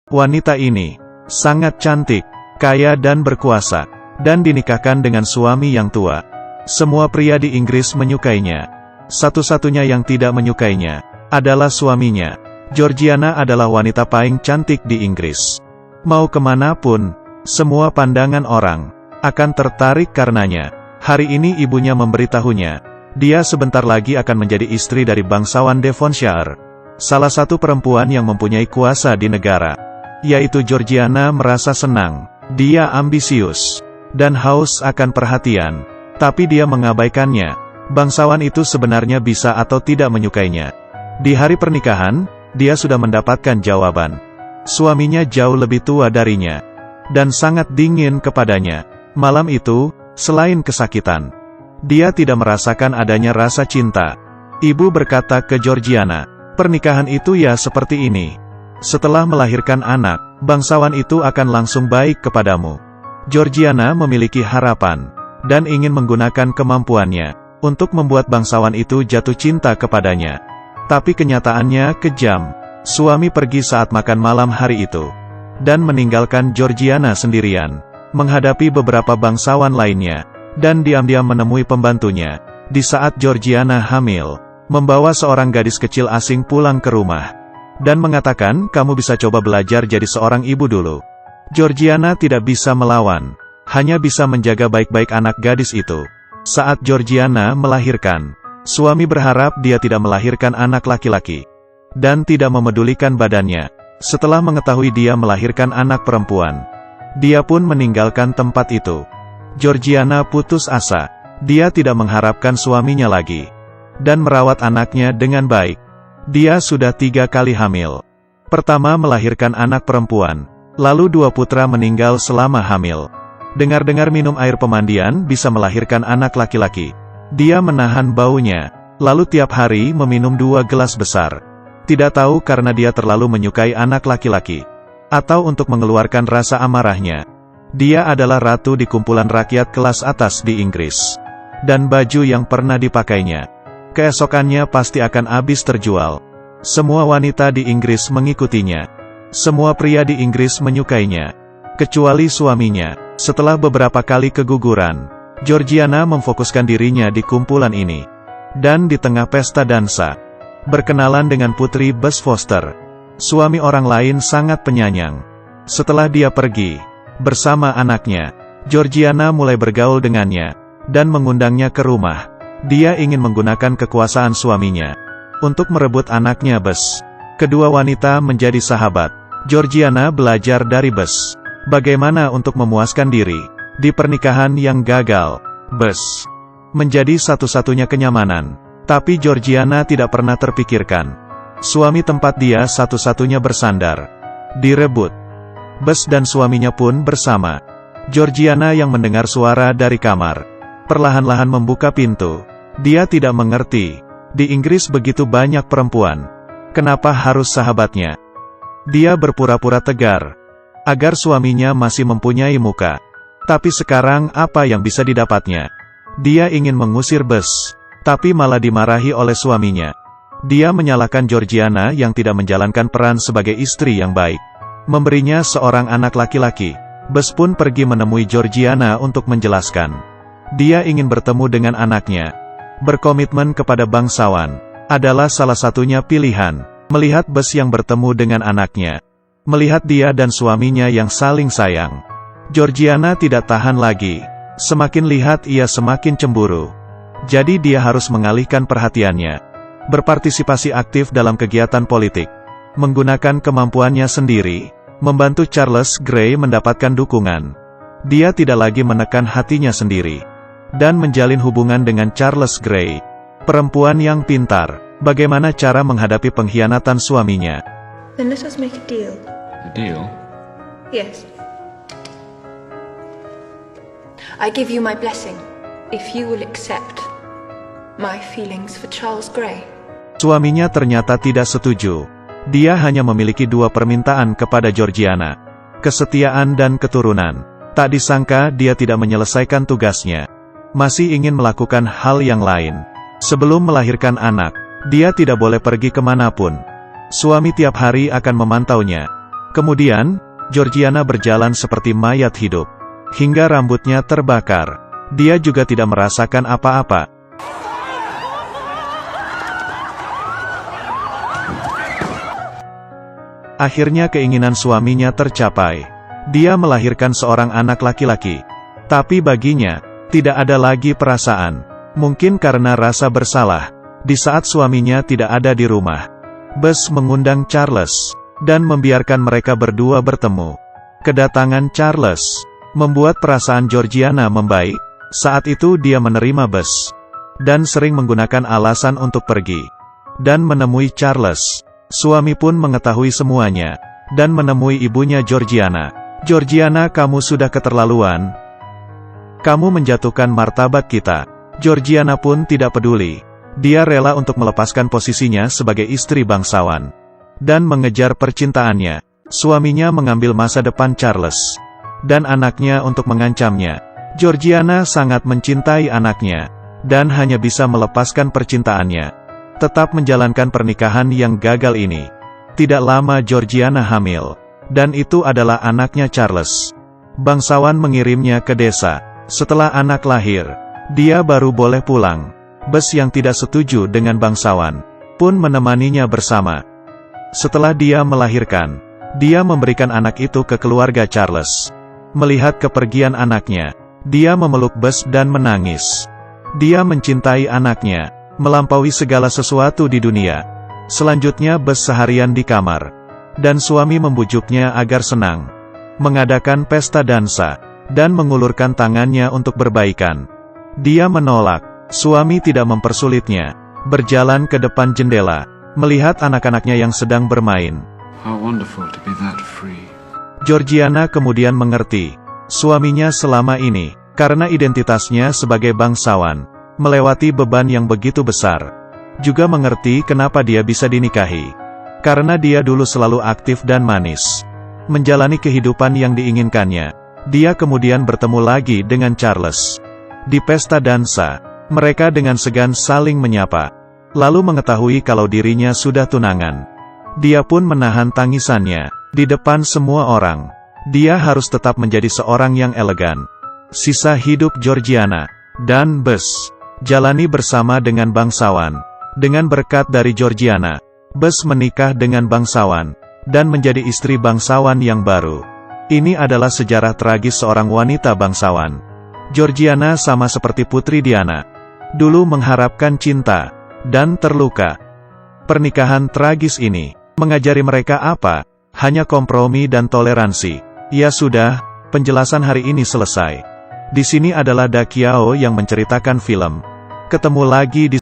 Wanita ini sangat cantik, kaya dan berkuasa, dan dinikahkan dengan suami yang tua. Semua pria di Inggris menyukainya. Satu-satunya yang tidak menyukainya adalah suaminya. Georgiana adalah wanita paling cantik di Inggris. Mau kemanapun, semua pandangan orang akan tertarik karenanya. Hari ini ibunya memberitahunya, dia sebentar lagi akan menjadi istri dari bangsawan Devonshire, salah satu perempuan yang mempunyai kuasa di negara. Yaitu Georgiana merasa senang. Dia ambisius dan haus akan perhatian, tapi dia mengabaikannya. Bangsawan itu sebenarnya bisa atau tidak menyukainya. Di hari pernikahan, dia sudah mendapatkan jawaban. Suaminya jauh lebih tua darinya, dan sangat dingin kepadanya. Malam itu, selain kesakitan, dia tidak merasakan adanya rasa cinta. Ibu berkata ke Georgiana, pernikahan itu ya seperti ini. Setelah melahirkan anak, bangsawan itu akan langsung baik kepadamu. Georgiana memiliki harapan, dan ingin menggunakan kemampuannya untuk membuat bangsawan itu jatuh cinta kepadanya. Tapi kenyataannya kejam. Suami pergi saat makan malam hari itu, dan meninggalkan Georgiana sendirian, menghadapi beberapa bangsawan lainnya, dan diam-diam menemui pembantunya. Di saat Georgiana hamil, membawa seorang gadis kecil asing pulang ke rumah, dan mengatakan, kamu bisa coba belajar jadi seorang ibu dulu. Georgiana tidak bisa melawan, hanya bisa menjaga baik-baik anak gadis itu. Saat Georgiana melahirkan, suami berharap dia tidak melahirkan anak laki-laki, dan tidak memedulikan badannya. Setelah mengetahui dia melahirkan anak perempuan, dia pun meninggalkan tempat itu. Georgiana putus asa. Dia tidak mengharapkan suaminya lagi, dan merawat anaknya dengan baik. Dia sudah 3 kali hamil. Pertama melahirkan anak perempuan, lalu 2 putra meninggal selama hamil. Dengar-dengar minum air pemandian bisa melahirkan anak laki-laki. Dia menahan baunya, lalu tiap hari meminum 2 gelas besar. Tidak tahu karena dia terlalu menyukai anak laki-laki, atau untuk mengeluarkan rasa amarahnya. Dia adalah ratu di kumpulan rakyat kelas atas di Inggris. Dan baju yang pernah dipakainya, keesokannya pasti akan habis terjual. Semua wanita di Inggris mengikutinya. Semua pria di Inggris menyukainya, kecuali suaminya. Setelah beberapa kali keguguran, Georgiana memfokuskan dirinya di kumpulan ini. Dan di tengah pesta dansa, berkenalan dengan Putri Bess Foster. Suami orang lain sangat penyayang. Setelah dia pergi bersama anaknya, Georgiana mulai bergaul dengannya, dan mengundangnya ke rumah. Dia ingin menggunakan kekuasaan suaminya untuk merebut anaknya Bess. Kedua wanita menjadi sahabat. Georgiana belajar dari Bess bagaimana untuk memuaskan diri di pernikahan yang gagal. Bess menjadi satu-satunya kenyamanan, tapi Georgiana tidak pernah terpikirkan suami tempat dia satu-satunya bersandar direbut. Bess dan suaminya pun bersama. Georgiana yang mendengar suara dari kamar, perlahan-lahan membuka pintu. Dia tidak mengerti, di Inggris begitu banyak perempuan, kenapa harus sahabatnya? Dia berpura-pura tegar, agar suaminya masih mempunyai muka. Tapi sekarang apa yang bisa didapatnya? Dia ingin mengusir Bess, tapi malah dimarahi oleh suaminya. Dia menyalahkan Georgiana yang tidak menjalankan peran sebagai istri yang baik, memberinya seorang anak laki-laki. Bess pun pergi menemui Georgiana untuk menjelaskan. Dia ingin bertemu dengan anaknya. Berkomitmen kepada bangsawan adalah salah satunya pilihan. Melihat Bess yang bertemu dengan anaknya, melihat dia dan suaminya yang saling sayang, Georgiana tidak tahan lagi. Semakin lihat ia semakin cemburu. Jadi dia harus mengalihkan perhatiannya, berpartisipasi aktif dalam kegiatan politik, menggunakan kemampuannya sendiri, membantu Charles Grey mendapatkan dukungan. Dia tidak lagi menekan hatinya sendiri, dan menjalin hubungan dengan Charles Grey, perempuan yang pintar. Bagaimana cara menghadapi pengkhianatan suaminya? Then let us make a deal. A deal? Yes. I give you my blessing if you will accept my feelings for Charles Grey. Suaminya ternyata tidak setuju. Dia hanya memiliki 2 permintaan kepada Georgiana: kesetiaan dan keturunan. Tak disangka dia tidak menyelesaikan tugasnya, masih ingin melakukan hal yang lain. Sebelum melahirkan anak, dia tidak boleh pergi kemanapun. Suami tiap hari akan memantaunya. Kemudian, Georgiana berjalan seperti mayat hidup. Hingga rambutnya terbakar. Dia juga tidak merasakan apa-apa. Akhirnya keinginan suaminya tercapai. Dia melahirkan seorang anak laki-laki. Tapi baginya, tidak ada lagi perasaan. Mungkin karena rasa bersalah. Di saat suaminya tidak ada di rumah, Bess mengundang Charles dan membiarkan mereka berdua bertemu. Kedatangan Charles membuat perasaan Georgiana membaik. Saat itu dia menerima Bess dan sering menggunakan alasan untuk pergi dan menemui Charles. Suami pun mengetahui semuanya dan menemui ibunya Georgiana. "Georgiana, kamu sudah keterlaluan. Kamu menjatuhkan martabat kita." Georgiana pun tidak peduli. Dia rela untuk melepaskan posisinya sebagai istri bangsawan dan mengejar percintaannya. Suaminya mengambil masa depan Charles dan anaknya untuk mengancamnya. Georgiana sangat mencintai anaknya dan hanya bisa melepaskan percintaannya. Tetap menjalankan pernikahan yang gagal ini. Tidak lama Georgiana hamil, dan itu adalah anaknya Charles. Bangsawan mengirimnya ke desa. Setelah anak lahir, dia baru boleh pulang. Bess yang tidak setuju dengan bangsawan pun menemaninya bersama. Setelah dia melahirkan, dia memberikan anak itu ke keluarga Charles. Melihat kepergian anaknya, dia memeluk Bess dan menangis. Dia mencintai anaknya, melampaui segala sesuatu di dunia. Selanjutnya Bess seharian di kamar, dan suami membujuknya agar senang, mengadakan pesta dansa, dan mengulurkan tangannya untuk berbaikan. Dia menolak. Suami tidak mempersulitnya, berjalan ke depan jendela, melihat anak-anaknya yang sedang bermain. How wonderful to be that free. Georgiana kemudian mengerti, suaminya selama ini, karena identitasnya sebagai bangsawan, melewati beban yang begitu besar. Juga mengerti kenapa dia bisa dinikahi. Karena dia dulu selalu aktif dan manis, menjalani kehidupan yang diinginkannya. Dia kemudian bertemu lagi dengan Charles. Di pesta dansa, mereka dengan segan saling menyapa, lalu mengetahui kalau dirinya sudah tunangan. Dia pun menahan tangisannya di depan semua orang. Dia harus tetap menjadi seorang yang elegan. Sisa hidup Georgiana dan Bess jalani bersama dengan bangsawan. Dengan berkat dari Georgiana, Bess menikah dengan bangsawan dan menjadi istri bangsawan yang baru. Ini adalah sejarah tragis seorang wanita bangsawan. Georgiana sama seperti Putri Diana, dulu mengharapkan cinta dan terluka. Pernikahan tragis ini mengajari mereka apa? Hanya kompromi dan toleransi. Ya sudah, penjelasan hari ini selesai. Di sini adalah Da Qiao yang menceritakan film. Ketemu lagi di